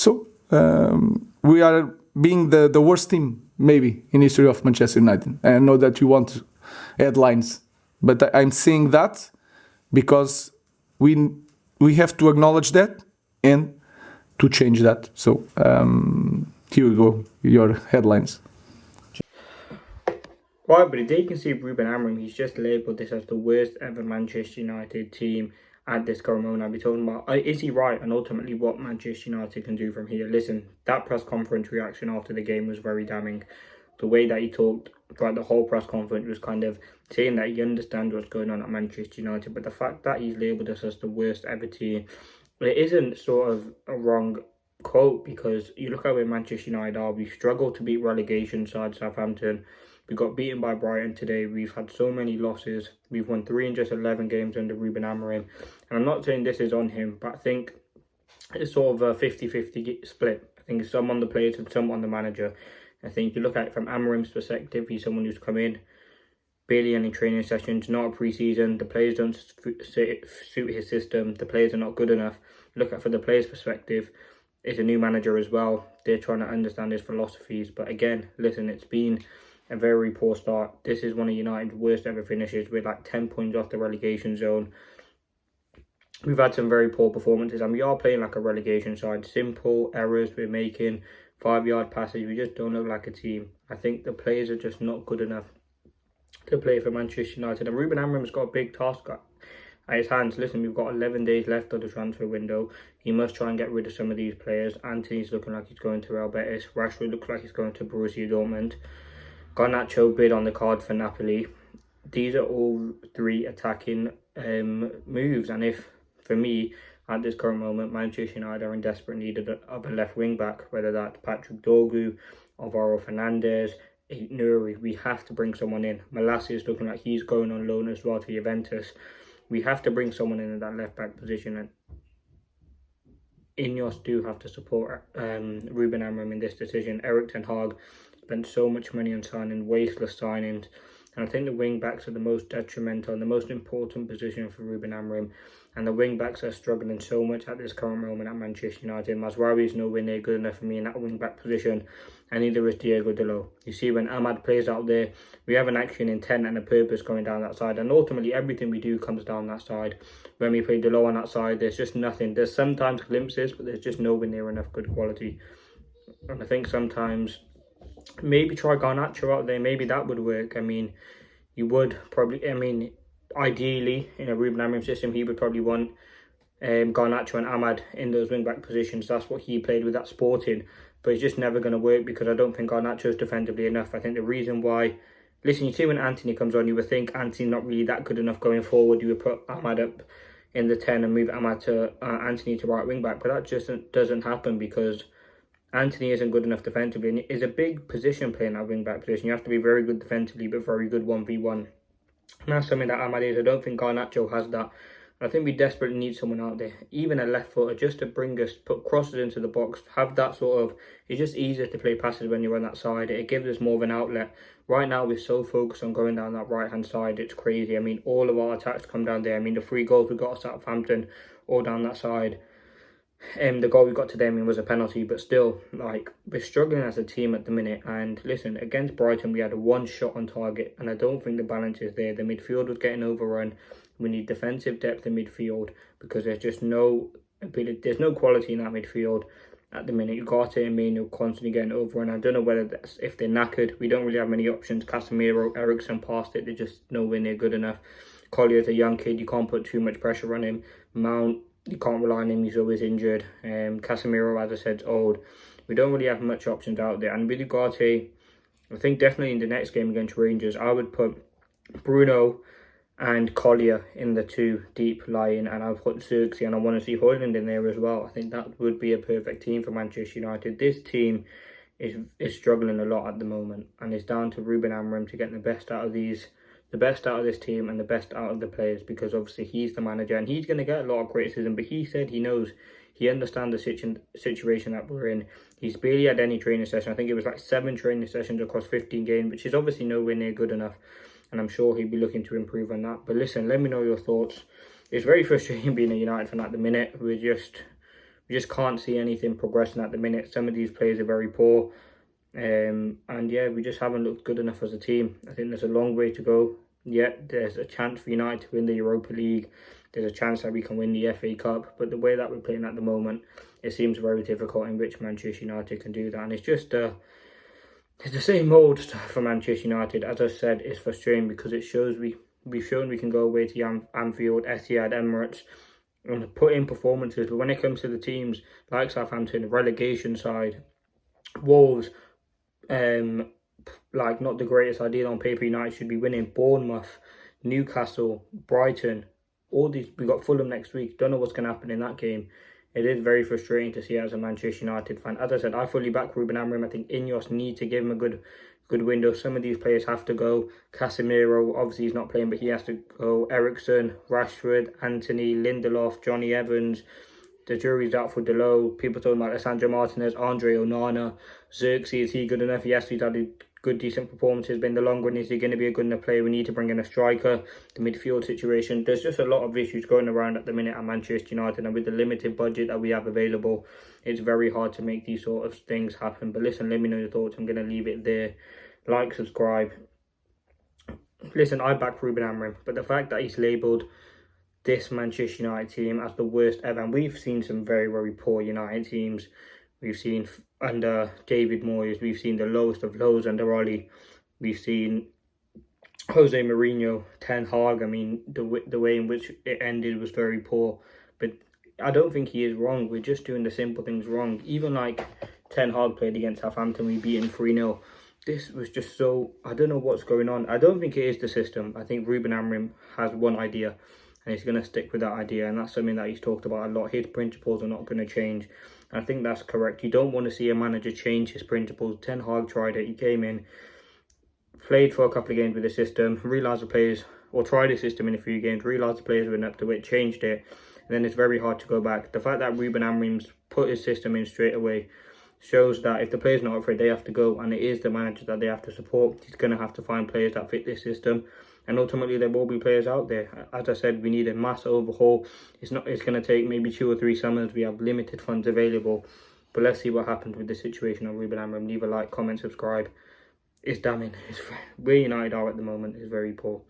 So we are being the worst team maybe in history of Manchester United. I know that you want headlines, but I'm saying that because we have to acknowledge that and to change that. So here you go, your headlines. Right, but as you can see, Ruben Amorim, he's just labelled this as the worst ever Manchester United team at this current moment. I'll be talking about, is he right, and ultimately what Manchester United can do from here. Listen, that press conference reaction after the game was very damning. The way that he talked throughout the whole press conference was kind of saying that he understands what's going on at Manchester United, but the fact that he's labelled us as the worst ever team, it isn't sort of a wrong quote, because you look at where Manchester United are. We struggled to beat relegation side Southampton. We got beaten by Brighton today. We've had so many losses. We've won 3 in just 11 games under Ruben Amorim. And I'm not saying this is on him, but I think it's sort of a 50-50 split. I think it's some on the players and some on the manager. I think you look at it from Amorim's perspective, he's someone who's come in, barely any training sessions, not a pre-season. The players don't suit his system. The players are not good enough. Look at it from the players' perspective, it's a new manager as well. They're trying to understand his philosophies. But again, listen, it's been a very poor start. This is one of United's worst ever finishes. We're like 10 points off the relegation zone. We've had some very poor performances, and we are playing like a relegation side. Simple errors we're making, 5-yard passes. We just don't look like a team. I think the players are just not good enough to play for Manchester United. And Ruben Amorim's got a big task at his hands. Listen, we've got 11 days left of the transfer window. He must try and get rid of some of these players. Antony's looking like he's going to Real Betis. Rashford looks like he's going to Borussia Dortmund. Garnacho bid on the card for Napoli. These are all 3 attacking moves. And if, for me, at this current moment, Manchester United are in desperate need of a left wing back, whether that's Patrick Dorgu, Alvaro Fernandez, Nuri, we have to bring someone in. Malassi is looking like he's going on loan as well to Juventus. We have to bring someone in that left back position, and Ineos do have to support Ruben Amorim in this decision. Eric Ten Hag spent so much money on signing wasteless signings, and I think the wing backs are the most detrimental and the most important position for Ruben Amorim. And the wing backs are struggling so much at this current moment at Manchester United. Mazraoui is nowhere near good enough for me in that wing back position, and neither is Diego Dalot. You see, when Ahmad plays out there, we have an action intent and a purpose going down that side, and ultimately everything we do comes down that side. When we play Dalot on that side, there's just nothing. There's sometimes glimpses, but there's just nowhere near enough good quality. And I think sometimes maybe try Garnacho out there. Maybe that would work. I mean, you would probably, ideally, in a Ruben Amorim system, he would probably want Garnacho and Ahmad in those wing-back positions. That's what he played with at Sporting. But it's just never going to work, because I don't think Garnacho is defensively enough. I think the reason why... Listen, you see when Antony comes on, you would think Antony's not really that good enough going forward. You would put Ahmad up in the 10 and move Antony to right wing-back. But that just doesn't happen, because Antony isn't good enough defensively. And it's a big position playing that wing-back position. You have to be very good defensively, but very good 1v1. And that's something that Ahmad is. I don't think Garnacho has that. I think we desperately need someone out there, even a left footer, just to bring us, put crosses into the box, have that sort of, it's just easier to play passes when you're on that side. It gives us more of an outlet. Right now, we're so focused on going down that right-hand side, it's crazy. I mean, all of our attacks come down there. I mean, the 3 goals we got at Southampton, all down that side. The goal we got today, was a penalty, but still, like, we're struggling as a team at the minute. And listen, against Brighton, we had 1 shot on target, and I don't think the balance is there. The midfield was getting overrun. We need defensive depth in midfield, because there's just no ability, there's no quality in that midfield at the minute. Ugarte and Maino constantly getting overrun. I don't know whether that's if they're knackered. We don't really have many options. Casemiro, Eriksen past it, they're just nowhere near good enough. Collier's a young kid, you can't put too much pressure on him. Mount, you can't rely on him, he's always injured. Casemiro, as I said, is old. We don't really have much options out there. And with Ugarte, I think definitely in the next game against Rangers, I would put Bruno and Collier in the 2 deep line, and I'll put Xerxes, and I want to see Højlund in there as well. I think that would be a perfect team for Manchester United. This team is struggling a lot at the moment, and it's down to Ruben Amorim to get the best out of this team and the best out of the players, because obviously he's the manager and he's going to get a lot of criticism, but he said he understands the situation that we're in. He's barely had any training session. I think it was like 7 training sessions across 15 games, which is obviously nowhere near good enough. And I'm sure he'll be looking to improve on that. But listen, let me know your thoughts. It's very frustrating being a United fan at the minute. we just can't see anything progressing at the minute. Some of these players are very poor. And yeah, we just haven't looked good enough as a team. I think there's a long way to go. Yet there's a chance for United to win the Europa League. There's a chance that we can win the FA Cup. But the way that we're playing at the moment, it seems very difficult in which Manchester United can do that. And it's just it's the same old stuff for Manchester United. As I said, it's frustrating because it shows we've shown we can go away to Anfield, Etihad, Emirates, and put in performances. But when it comes to the teams like Southampton, relegation side, Wolves, like not the greatest idea on paper. United should be winning. Bournemouth, Newcastle, Brighton, all these. We got Fulham next week. Don't know what's going to happen in that game. It is very frustrating to see as a Manchester United fan. As I said, I fully back Ruben Amorim. I think Ineos need to give him a good window. Some of these players have to go. Casemiro, obviously he's not playing, but he has to go. Eriksen, Rashford, Anthony, Lindelof, Johnny Evans. The jury's out for Delo. People talking about Alessandro Martinez, Andre Onana, Xerxes. Is he good enough? Yes, he's had a good, decent performances. But in the long run, is he going to be a good enough player? We need to bring in a striker. The midfield situation. There's just a lot of issues going around at the minute at Manchester United. And with the limited budget that we have available, it's very hard to make these sort of things happen. But listen, let me know your thoughts. I'm going to leave it there. Like, subscribe. Listen, I back Ruben Amorim. But the fact that he's labelled this Manchester United team as the worst ever, and we've seen some very, very poor United teams. We've seen under David Moyes, we've seen the lowest of lows under Oli. We've seen Jose Mourinho, Ten Hag. I mean, the way in which it ended was very poor. But I don't think he is wrong. We're just doing the simple things wrong. Even like Ten Hag played against Southampton, we beat him 3-0. This was just so, I don't know what's going on. I don't think it is the system. I think Ruben Amorim has one idea, and he's going to stick with that idea, and that's something that he's talked about a lot. His principles are not going to change, and I think that's correct. You don't want to see a manager change his principles. Ten Hag tried it. He came in, played for a couple of games with the system, realised the players, or tried the system in a few games, realised the players weren't up to it, changed it, and then it's very hard to go back. The fact that Ruben Amorim's put his system in straight away shows that if the player's not up for it, they have to go, and it is the manager that they have to support. He's going to have to find players that fit this system. And ultimately, there will be players out there. As I said, we need a mass overhaul. It's going to take maybe 2 or 3 summers. We have limited funds available. But let's see what happens with the situation of Ruben Amorim. Leave a like, comment, subscribe. It's damning. Where United are at the moment is very poor.